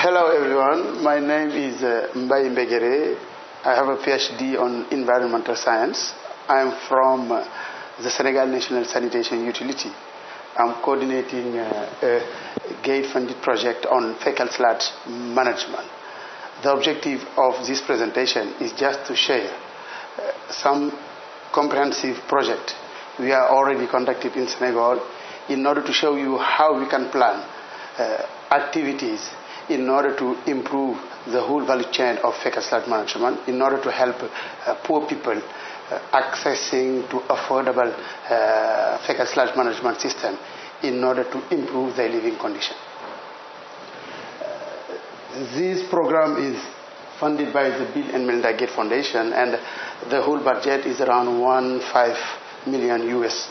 Hello everyone, my name is Mbaye Mbegere. I have a PhD on environmental science. I am from the Senegal National Sanitation Utility. I'm coordinating a gate-funded project on fecal sludge management. The objective of this presentation is just to share some comprehensive project we are already conducted in Senegal in order to show you how we can plan activities in order to improve the whole value chain of fecal sludge management, in order to help poor people accessing to affordable fecal sludge management system in order to improve their living condition. This program is funded by the Bill and Melinda Gates Foundation, and the whole budget is around $15 million US.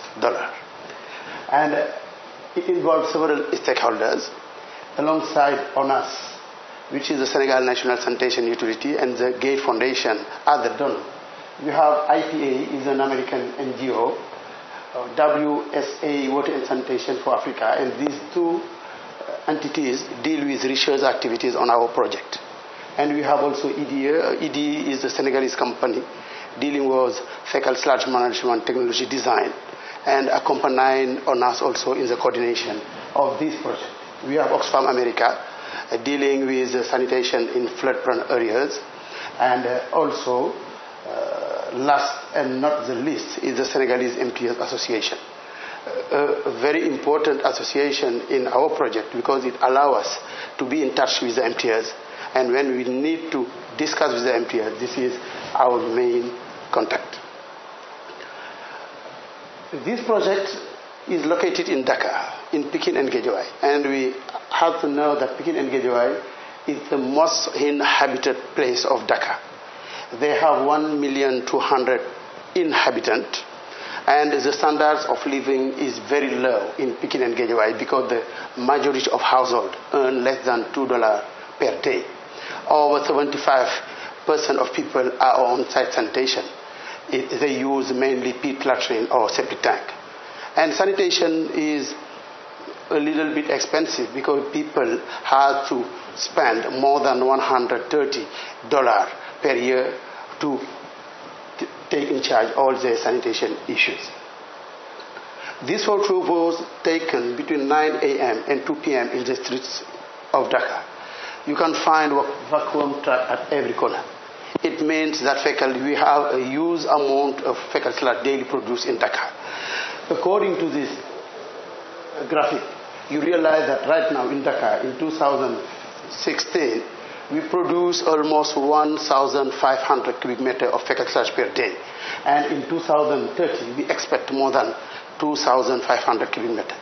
And it involves several stakeholders alongside ONAS, which is the Senegal National Sanitation Utility, and the Gates Foundation are the donor. We have IPA, is an American NGO, WSA, Water and Sanitation for Africa, and these two entities deal with research activities on our project. And we have also EDA. EDA is a Senegalese company dealing with fecal sludge management technology design and accompanying ONAS also in the coordination of this project. We have Oxfam America dealing with sanitation in flood-prone areas, and also last and not the least is the Senegalese MTS Association. A very important association in our project because it allows us to be in touch with the MTS, and when we need to discuss with the MTS, this is our main contact. This project is located in Dakar, in Pikine and Guédiawaye, and we have to know that Pikine and Guédiawaye is the most inhabited place of Dakar. They have 1,200,000 inhabitants, and the standards of living is very low in Pikine and Guédiawaye because the majority of households earn less than $2 per day. Over 75% of people are on site sanitation. They use mainly pit latrine or septic tank. And sanitation is a little bit expensive because people have to spend more than $130 per year to take in charge all their sanitation issues. This photo was taken between 9 a.m. and 2 p.m. in the streets of Dhaka. You can find a vacuum truck at every corner. It means that we have a huge amount of fecal sludge daily produced in Dhaka. According to this graphic, you realize that right now in Dhaka, in 2016, we produce almost 1,500 cubic meters of fecal sludge per day. And in 2030, we expect more than 2,500 cubic meters.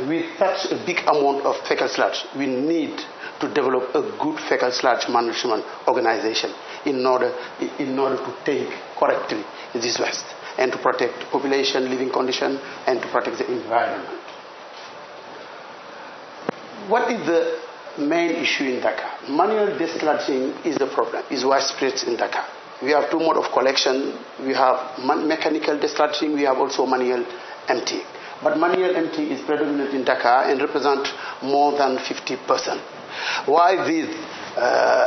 With such a big amount of fecal sludge, we need to develop a good fecal sludge management organization in order to take correctly this waste and to protect population living condition and to protect the environment. What is the main issue in Dhaka? Manual desludging is the problem, is widespread in Dhaka. We have two modes of collection. We have mechanical desludging, we have also manual emptying. But manual emptying is predominant in Dhaka and represents more than 50%. Why these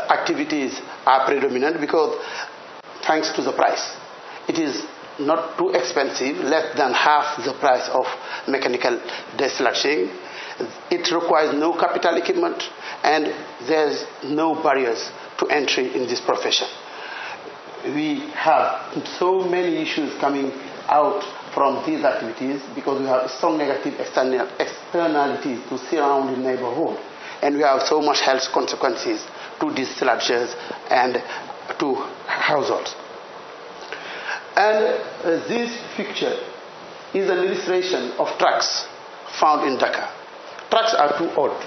activities are predominant? Because thanks to the price. It is not too expensive, less than half the price of mechanical desludging. It requires no capital equipment, and there's no barriers to entry in this profession. We have so many issues coming out from these activities because we have strong negative externalities to surrounding neighborhood, and we have so much health consequences to these sludges and to households. And this picture is an illustration of trucks found in Dhaka. Trucks are too old.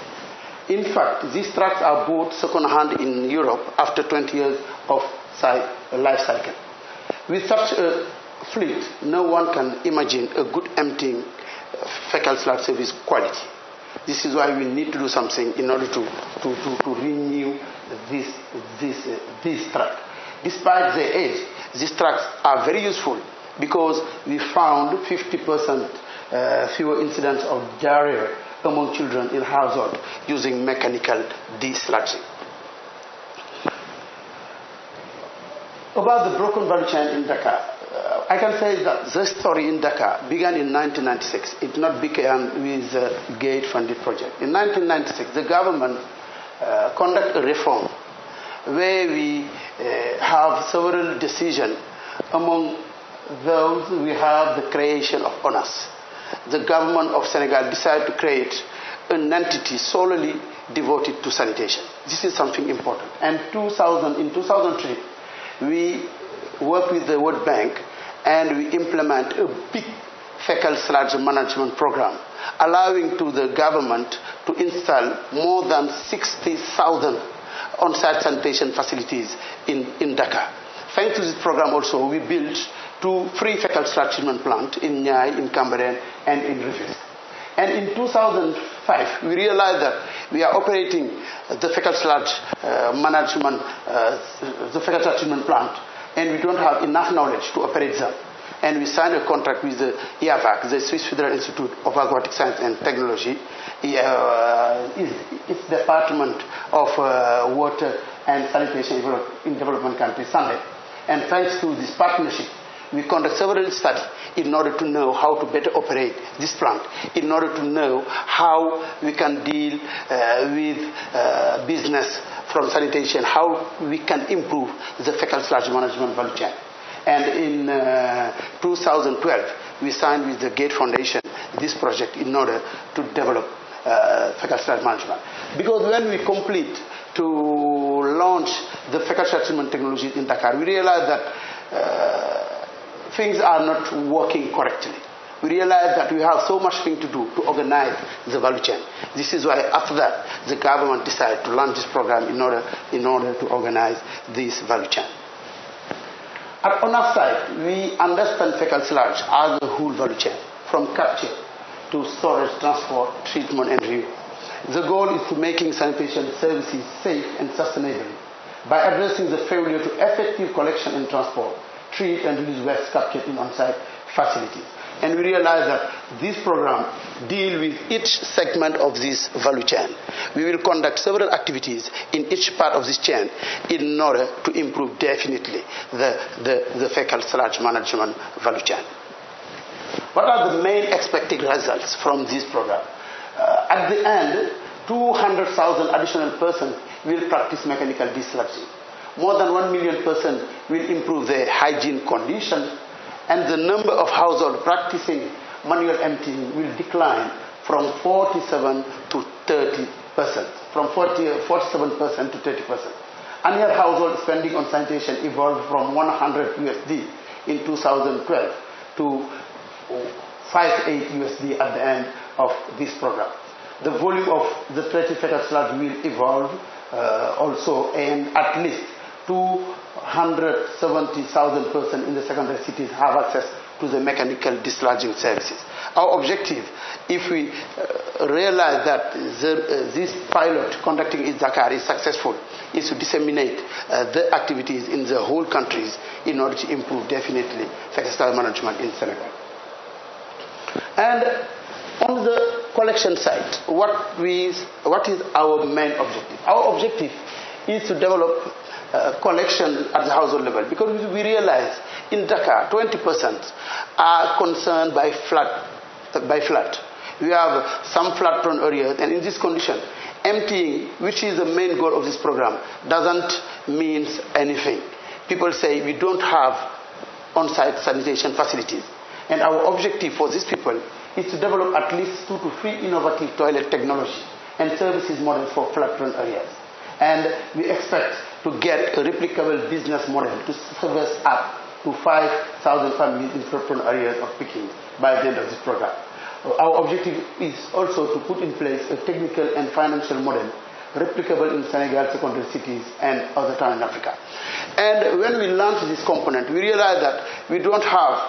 In fact, these trucks are bought second-hand in Europe after 20 years of life cycle. With such a fleet, no one can imagine a good emptying fecal sludge service quality. This is why we need to do something in order to renew this truck. Despite their age, these trucks are very useful because we found 50% fewer incidents of diarrhea among children in household using mechanical desludging. About the broken value chain in Dakar, I can say that the story in Dakar began in 1996. It not began with the gate-funded project. In 1996, the government conducted a reform where we have several decisions. Among those, we have the creation of ONAS. The government of Senegal decided to create an entity solely devoted to sanitation. This is something important. And in 2003, we worked with the World Bank and we implement a big fecal sludge management program, allowing to the government to install more than 60,000 on-site sanitation facilities in Dakar. Thanks to this program also, we built 2 free fecal sludge treatment plants in Nyai, in Cambérène, and in Rufisque. And in 2005, we realized that we are operating the fecal sludge management, the fecal sludge treatment plant, and we don't have enough knowledge to operate them. And we signed a contract with the IAVAC, the Swiss Federal Institute of Aquatic Science and Technology, its Department of Water and Sanitation in Development Countries, SANDE. And thanks to this partnership, we conduct several studies in order to know how to better operate this plant, in order to know how we can deal with business from sanitation, how we can improve the fecal sludge management value chain. And in 2012, we signed with the Gate Foundation this project in order to develop fecal sludge management. Because when we complete to launch the fecal sludge treatment technology in Dakar, we realized that things are not working correctly. We realized that we have so much thing to do to organize the value chain. This is why after that, the government decided to launch this program in order to organize this value chain. At our side, we understand fecal sludge as a whole value chain, from capture to storage, transport, treatment, and reuse. The goal is to making sanitation services safe and sustainable by addressing the failure to effective collection and transport, treat and release waste captured in on-site facilities. And we realize that this program deals with each segment of this value chain. We will conduct several activities in each part of this chain in order to improve definitely the fecal sludge management value chain. What are the main expected results from this program? At the end, 200,000 additional persons will practice mechanical desludging. More than 1 million persons will improve their hygiene conditions, and the number of households practicing manual emptying will decline from 47% to 30%, from 47% to 30%. Annual household spending on sanitation evolved from 100 USD in 2012 to 58 USD at the end of this program. The volume of the treated fecal sludge will evolve also, and at least 270,000 persons in the secondary cities have access to the mechanical desludging services. Our objective, if we realize that this pilot conducting in Dakar is successful, is to disseminate the activities in the whole countries in order to improve definitely fecal sludge management in Senegal. And on the collection side, what is our main objective? Our objective is to develop collection at the household level, because we realize in Dakar 20% are concerned by flood. We have some flood-prone areas, and in this condition, emptying, which is the main goal of this program, doesn't mean anything. People say we don't have on-site sanitation facilities, and our objective for these people is to develop at least 2 to 3 innovative toilet technology and services models for flood-prone areas. And we expect to get a replicable business model to service up to 5,000 families in flood-prone areas of Peking by the end of this program. Our objective is also to put in place a technical and financial model replicable in Senegal, secondary cities, and other towns in Africa. And when we launched this component, we realized that we don't have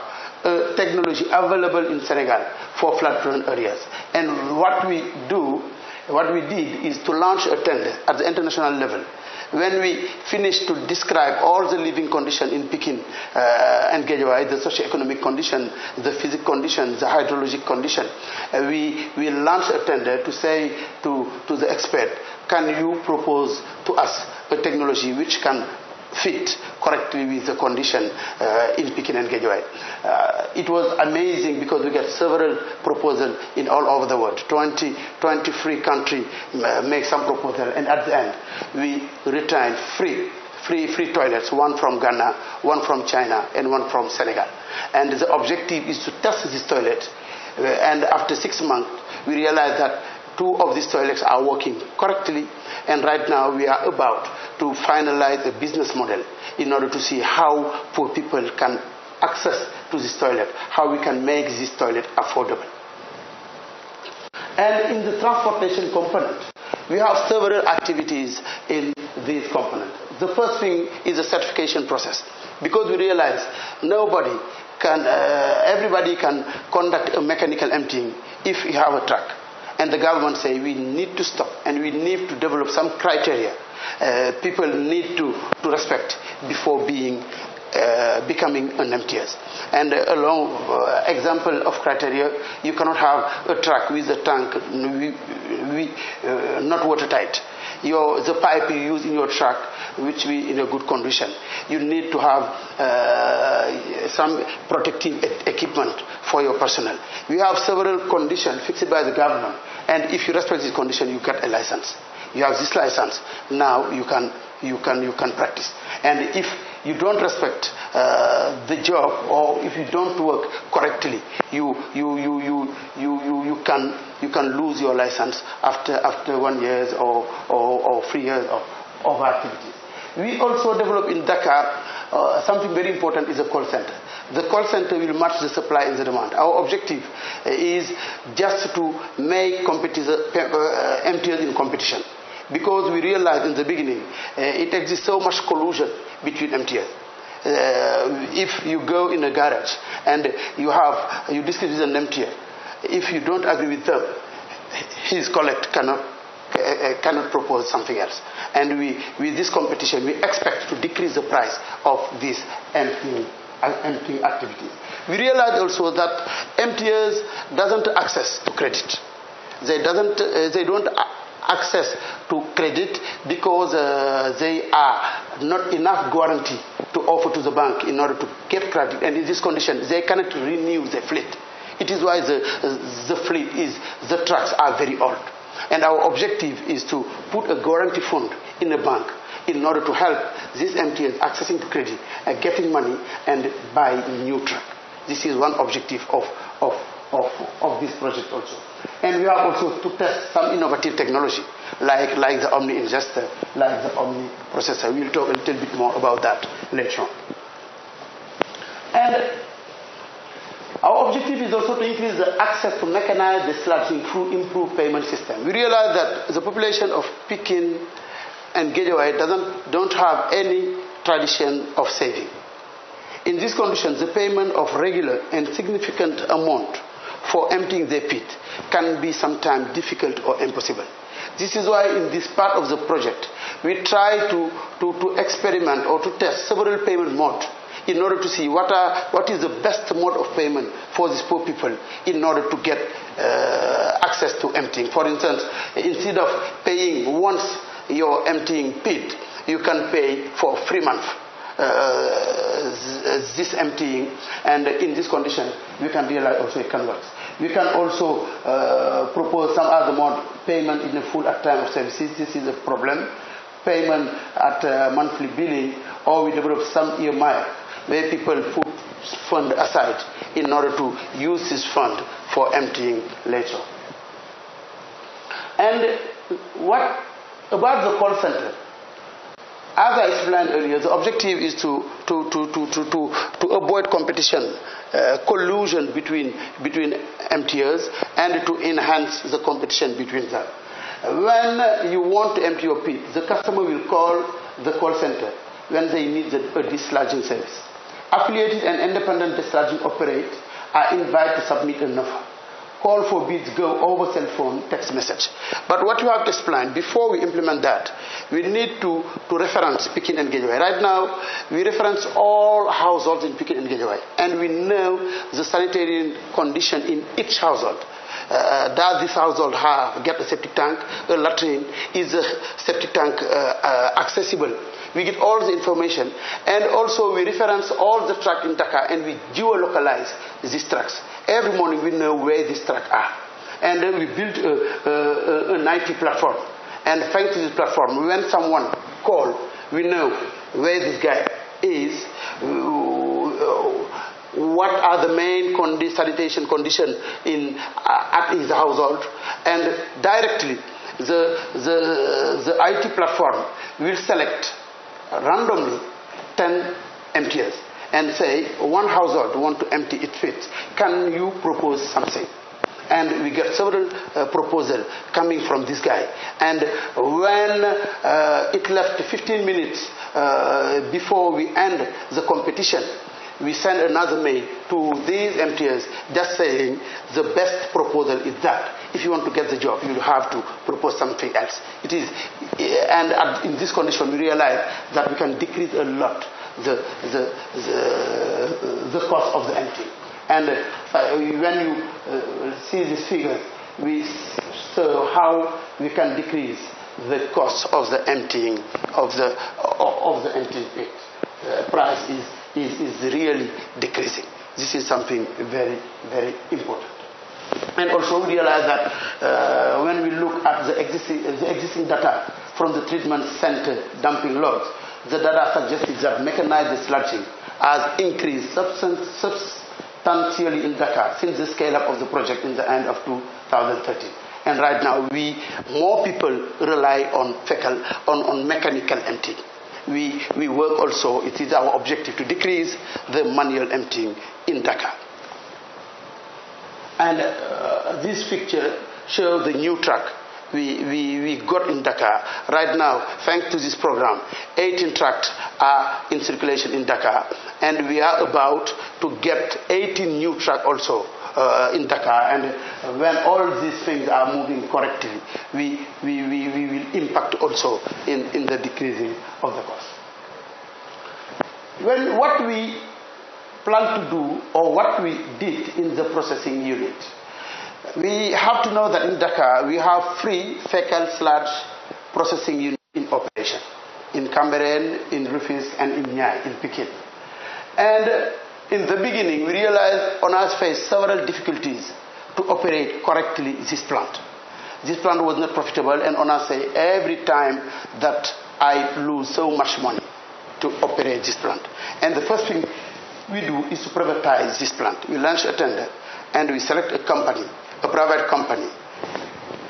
technology available in Senegal for flood-prone areas. And what we do what we did is to launch a tender at the international level. When we finished to describe all the living conditions in Pekin and Gejawai, the socio-economic condition, the physical condition, the hydrologic condition, we launched a tender to say to the expert, can you propose to us a technology which can fit correctly with the condition in Pekin and Gejawai. It was amazing because we got several proposals in all over the world. 23 countries make some proposal, and at the end we returned free toilets, one from Ghana, one from China, and one from Senegal. And the objective is to test this toilet. And after 6 months, we realized that 2 of these toilets are working correctly, and right now we are about to finalize a business model in order to see how poor people can access to this toilet, how we can make this toilet affordable. And in the transportation component, we have several activities in this component. The first thing is the certification process, because we realize everybody can conduct a mechanical emptying if you have a truck. And the government say we need to stop and we need to develop some criteria people need to respect before becoming an MTS. And along example of criteria, you cannot have a truck with a tank not watertight. The pipe you use in your truck, which be in a good condition. You need to have some protective equipment for your personnel. We have several conditions fixed by the government, and if you respect this condition, you get a license. You have this license. Now you can practice. And if you don't respect the job, or if you don't work correctly, you can lose your license after 1 year or 3 years of activities. We also develop in Dakar something very important is a call center. The call center will match the supply and the demand. Our objective is just to make MTS in competition, because we realized in the beginning it exists so much collusion between MTS. If you go in a garage and you discuss with an MTS, if you don't agree with them, his colleague cannot propose something else. And with this competition, we expect to decrease the price of these emptying activities. We realize also that MTS doesn't access to credit. They don't access to credit because they are not enough guarantee to offer to the bank in order to get credit. And in this condition, they cannot renew the fleet. It is why the trucks are very old. And our objective is to put a guarantee fund in a bank in order to help these MTS accessing to credit, getting money and buy a new truck. This is one objective of this project also. And we have also to test some innovative technology like the Omni ingester, like the Omni processor. We'll talk a little bit more about that later on. And our objective is also to increase the access to mechanized desludging through improved payment system. We realize that the population of Pekin and Gejawai don't have any tradition of saving. In these conditions, the payment of regular and significant amount for emptying their pit can be sometimes difficult or impossible. This is why in this part of the project, we try to experiment or to test several payment modes in order to see what is the best mode of payment for these poor people in order to get access to emptying. For instance, instead of paying once your emptying pit, you can pay for 3 months this emptying, and in this condition we can realize also it can work. We can also propose some other mode, payment in the full at time of services. This is a problem. Payment at monthly billing, or we develop some EMI where people put fund aside in order to use this fund for emptying later. And what about the call center? As I explained earlier, the objective is to avoid competition, collusion between MTS, and to enhance the competition between them. When you want to empty your pit, the customer will call the call center when they need a dislodging service. Affiliated and independent dislodging operators are invited to submit an offer. call for bids go over cell phone text message. But what you have to explain, before we implement that, we need to reference Pekin and Gejawai. Right now, we reference all households in Pekin and Gejawai, and we know the sanitary condition in each household. Does this household get a septic tank, a latrine, is a septic tank accessible? We get all the information, and also we reference all the trucks in Dhaka, and we geolocalize these trucks. Every morning we know where these trucks are. And then we build an IT platform. And thanks to this platform, when someone calls, we know where this guy is, what are the main sanitation conditions at his household, and directly the IT platform will select randomly 10 emptiers and say, one household want to empty its fits. Can you propose something? And we get several proposals coming from this guy. And when it left 15 minutes before we end the competition, we send another mail to these emptiers just saying the best proposal is that. If you want to get the job, you have to propose something else. It is, and in this condition, we realize that we can decrease a lot the cost of the emptying. And when you see these figures, we show how we can decrease the cost of the emptying of the emptying pit. Price is really decreasing. This is something very, very important. And also we realize that when we look at the existing data from the treatment center dumping logs, the data suggests that mechanized sludging has increased substantially in Dhaka since the scale-up of the project in the end of 2013. And right now, more people rely on mechanical emptying. We work also, it is our objective to decrease the manual emptying in Dhaka. And this picture shows the new truck we got in Dhaka. Right now, thanks to this program, 18 trucks are in circulation in Dhaka, and we are about to get 18 new trucks also in Dhaka. And when all these things are moving correctly, we will impact also in the decreasing of the cost. What we plan to do, or what we did in the processing unit, we have to know that in Dhaka we have 3 fecal sludge processing units in operation, in Camberen, in Rufus, and in Nyai, in Pekin. And in the beginning, we realized ONAS faced several difficulties to operate correctly this plant. This plant was not profitable, and ONAS said every time that I lose so much money to operate this plant. And the first thing we do is to privatize this plant. We launch a tender, and we select a company, a private company,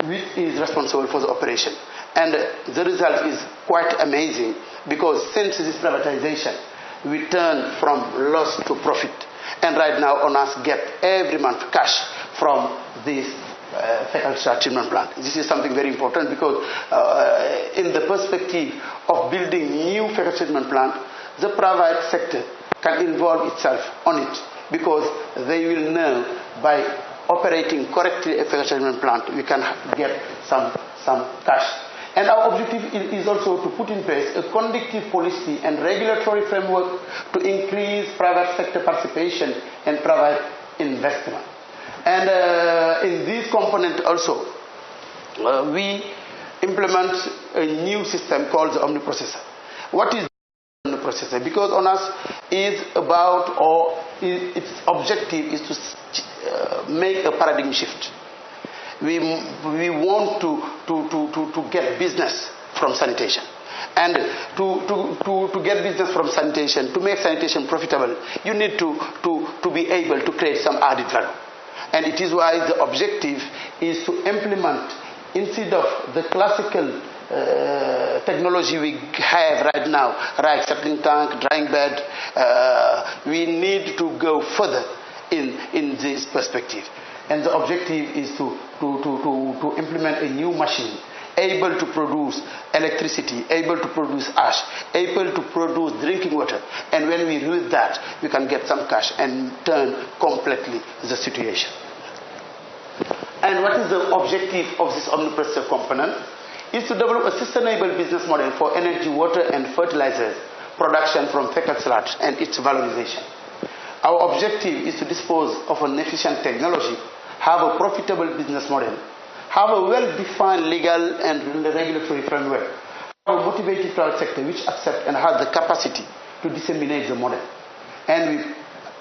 which is responsible for the operation. And the result is quite amazing, because since this privatization, we turn from loss to profit. And right now, ONAS get every month cash from this fecal sludge treatment plant. This is something very important, because in the perspective of building new fecal treatment plant, the private sector can involve itself on it, because they will know by operating correctly a fecal treatment plant, we can get some cash. And our objective is also to put in place a conducive policy and regulatory framework to increase private sector participation and private investment. And in this component also, we implement a new system called the omniprocessor. What is the omniprocessor? Because ONAS is about, or its objective is to make a paradigm shift. We want to get business from sanitation. And to get business from sanitation, to make sanitation profitable, you need to be able to create some added value. And it is why the objective is to implement, instead of the classical technology we have right now, right, settling tank, drying bed, we need to go further in this perspective. And the objective is to implement a new machine able to produce electricity, able to produce ash, able to produce drinking water. And when we use that, we can get some cash and turn completely the situation. And what is the objective of this omnipresent component? Is to develop a sustainable business model for energy, water, and fertilizers production from fecal sludge and its valorization. Our objective is to dispose of an efficient technology, have a profitable business model, have a well-defined legal and regulatory framework, have a motivated private sector which accepts and has the capacity to disseminate the model. And we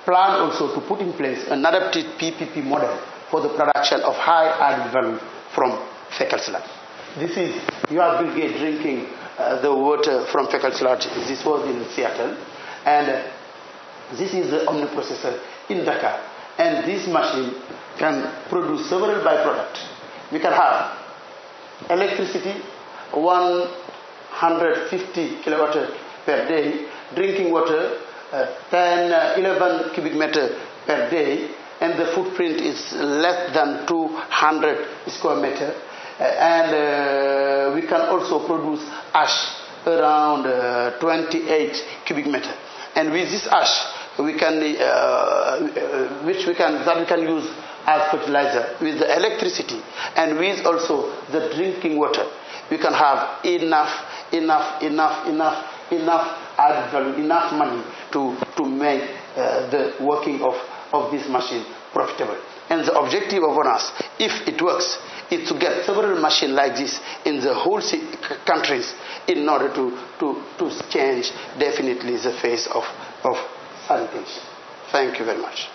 plan also to put in place an adapted PPP model for the production of high added value from fecal sludge. This is, you have Bill Gates drinking the water from fecal sludge. This was in Seattle. And this is the omniprocessor in Dakar. And this machine can produce several byproducts. We can have electricity, 150 kilowatt per day, drinking water, 11 cubic meter per day, and the footprint is less than 200 square meter. And we can also produce ash around 28 cubic meter. And with this ash, we can, we can use as fertilizer with the electricity and with also the drinking water. We can have enough added value, enough money to make the working of this machine profitable. And the objective of us, if it works, is to get several machines like this in the whole countries in order to change definitely the face of sanitation. Thank you very much.